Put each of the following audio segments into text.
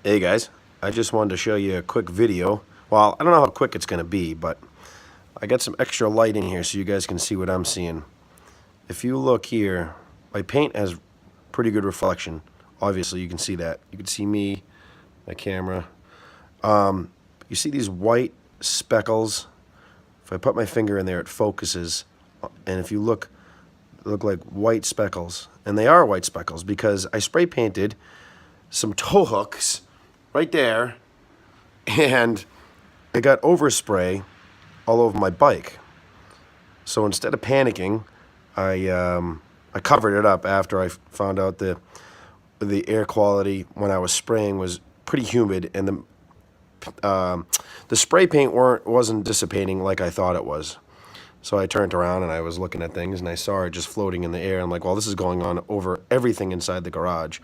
Hey guys, I just wanted to show you a quick video. Well, I don't know how quick it's going to be, but I got some extra light in here so you guys can see what I'm seeing. If you look here, my paint has pretty good reflection. Obviously, you can see that. You can see me, my camera. You see these white speckles? If I put my finger in there, it focuses. And if you look, they look like white speckles. And they are white speckles because I spray painted some tow hooks right there, and I got overspray all over my bike. So instead of panicking, I covered it up after I found out the air quality when I was spraying was pretty humid, and the spray paint wasn't dissipating like I thought it was. So I turned around and I was looking at things and I saw it just floating in the air. I'm like, well, this is going on over everything inside the garage.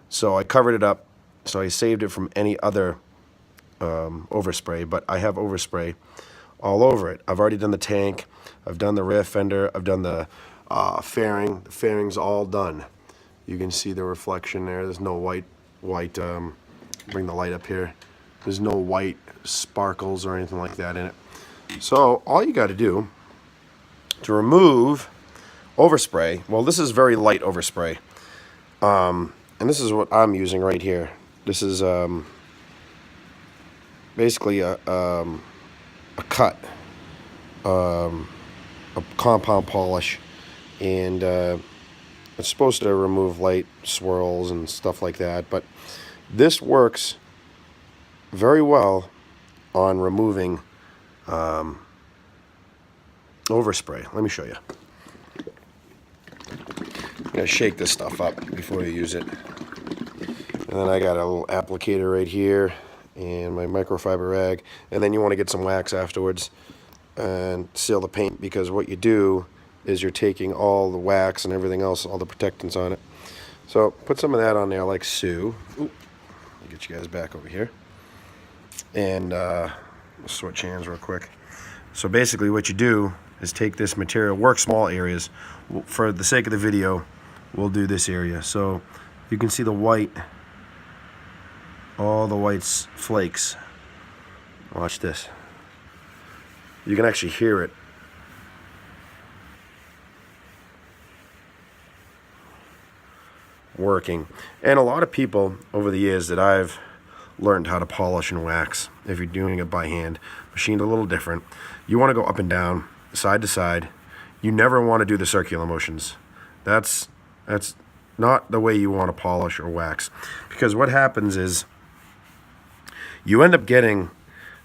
So I covered it up. So I saved it from any other overspray, but I have overspray all over it. I've already done the tank. I've done the rear fender. I've done the fairing. The fairing's all done. You can see the reflection there. There's no white. Bring the light up here. There's no white sparkles or anything like that in it. So all you got to do to remove overspray, well, this is very light overspray, and this is what I'm using right here. This is basically a cut, a compound polish, and it's supposed to remove light swirls and stuff like that, but this works very well on removing overspray. Let me show you. I'm gonna shake this stuff up before you use it. And then I got a little applicator right here and my microfiber rag. And then you want to get some wax afterwards and seal the paint, because what you do is you're taking all the wax and everything else, all the protectants on it. So put some of that on there like so. Ooh, let me get you guys back over here. And switch hands real quick. So basically what you do is take this material, work small areas. For the sake of the video, we'll do this area. So you can see the white, all the white flakes. Watch this. You can actually hear it. Working. And a lot of people over the years that I've learned how to polish and wax, if you're doing it by hand, machined a little different, you want to go up and down, side to side. You never want to do the circular motions. That's not the way you want to polish or wax, because what happens is you end up getting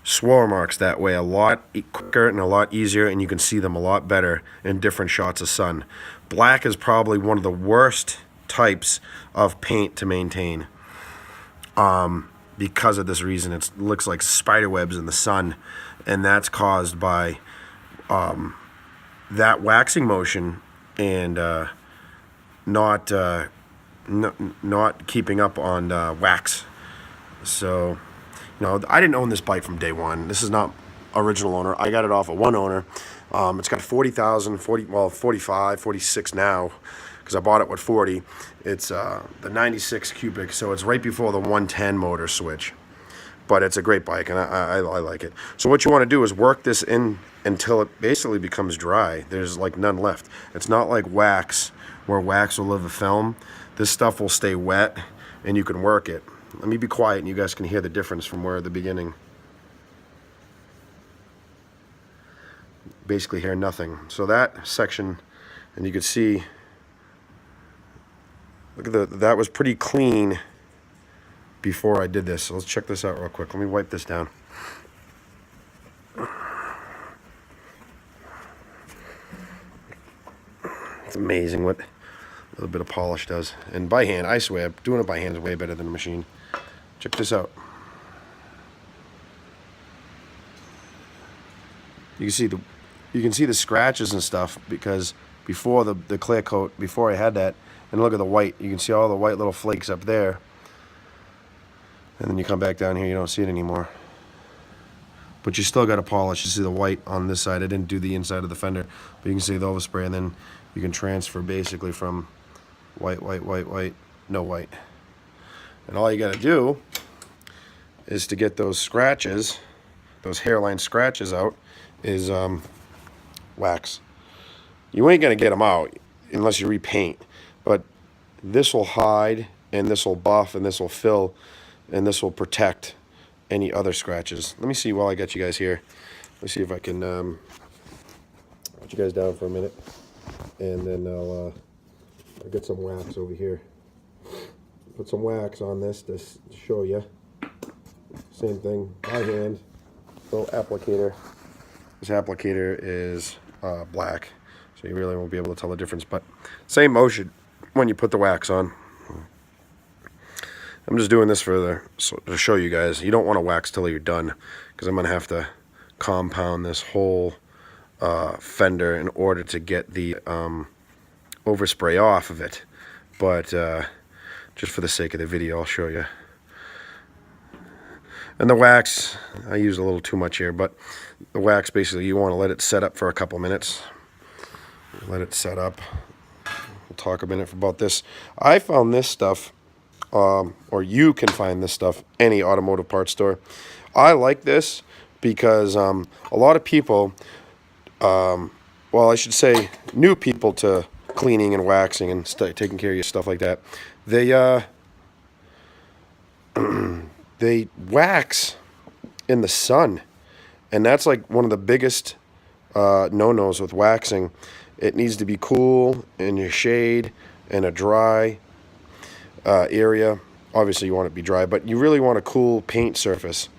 swirl marks that way a lot quicker and a lot easier, and you can see them a lot better in different shots of sun. Black is probably one of the worst types of paint to maintain because of this reason. It looks like spider webs in the sun, and that's caused by that waxing motion and not keeping up on wax. So, you know, I didn't own this bike from day one. This is not original owner. I got it off of one owner. It's got 45, 46 now, because I bought it with 40. It's the 96 cubic, so it's right before the 110 motor switch. But it's a great bike, and I like it. So what you want to do is work this in until it basically becomes dry. There's like none left. It's not like wax, where wax will leave a film. This stuff will stay wet, and you can work it. Let me be quiet, and you guys can hear the difference from where at the beginning. Basically hear nothing. So that section, and you can see, look at that was pretty clean before I did this. So let's check this out real quick. Let me wipe this down. It's amazing what a little bit of polish does. And by hand, I swear, doing it by hand is way better than a machine. Check this out. You can see the scratches and stuff, because before the clear coat, before I had that, and look at the white. You can see all the white little flakes up there. And then you come back down here, you don't see it anymore. But you still got to polish. You see the white on this side. I didn't do the inside of the fender, but you can see the overspray, and then you can transfer basically from white, no white. And all you got to do is to get those scratches, those hairline scratches out, is wax. You ain't gonna get them out unless you repaint, but this will hide, and this will buff, and this will fill, and this will protect any other scratches. Let me see while I got you guys here. Let me see if I can put you guys down for a minute, and then I'll get some wax over here. Put some wax on this to show you. Same thing by hand. Little applicator. This applicator is black, so you really won't be able to tell the difference, but same motion when you put the wax on. I'm just doing this to show you guys. You don't want to wax till you're done, because I'm going to have to compound this whole fender in order to get the overspray off of it. But just for the sake of the video, I'll show you. And the wax, I use a little too much here, but the wax, basically, you want to let it set up for a couple minutes. Let it set up. We'll talk a minute about this. I found this stuff, or you can find this stuff, any automotive parts store. I like this because a lot of people, well, I should say new people to cleaning and waxing and taking care of your stuff like that, they wax in the sun, and that's like one of the biggest no-nos with waxing. It needs to be cool in your shade and a dry area. Obviously you want it to be dry, but you really want a cool paint surface.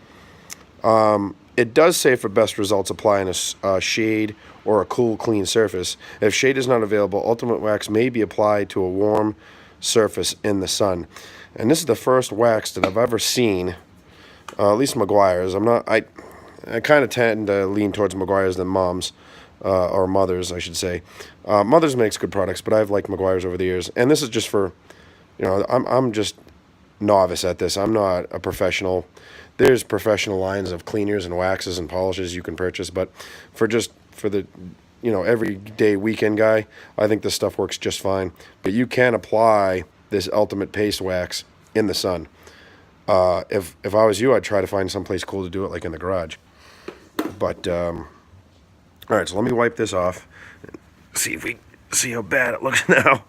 It does say for best results, apply in a shade or a cool, clean surface. If shade is not available, ultimate wax may be applied to a warm surface in the sun. And this is the first wax that I've ever seen, at least Meguiar's. I kind of tend to lean towards Meguiar's than Mom's, or Mother's, I should say. Mother's makes good products, but I've liked Meguiar's over the years. And this is just for, you know, I'm just novice at this. I'm not a professional. There's professional lines of cleaners and waxes and polishes you can purchase, but for the, you know, everyday weekend guy, I think this stuff works just fine. But you can apply this ultimate paste wax in the sun. If I was you, I'd try to find someplace cool to do it, like in the garage. But all right, so let me wipe this off. See how bad it looks now.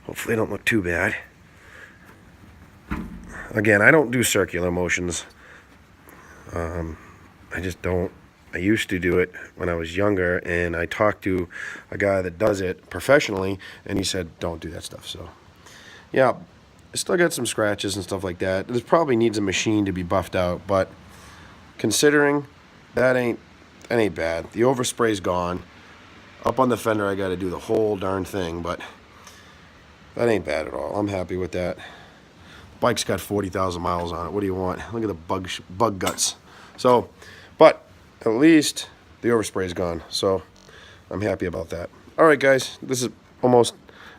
Hopefully, it don't look too bad. Again, I don't do circular motions. I just don't. I used to do it when I was younger, and I talked to a guy that does it professionally, and he said, don't do that stuff. So, yeah, I still got some scratches and stuff like that. This probably needs a machine to be buffed out, but considering that ain't bad. The overspray's gone. Up on the fender, I got to do the whole darn thing, but that ain't bad at all. I'm happy with that. Bike's got 40,000 miles on it. What do you want? Look at the bug guts. So, but at least the overspray is gone. So I'm happy about that. All right, guys, this is almost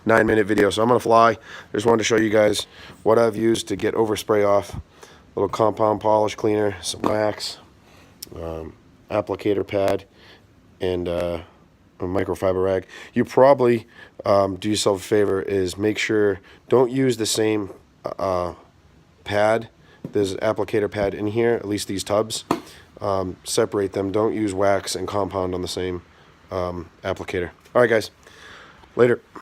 9-minute video, so I'm gonna fly. I just wanted to show you guys what I've used to get overspray off. Little compound polish cleaner, some wax, applicator pad, and a microfiber rag. You probably do yourself a favor, is make sure don't use the same pad. There's an applicator pad in here, at least these tubs. Separate them. Don't use wax and compound on the same applicator. All right, guys. Later.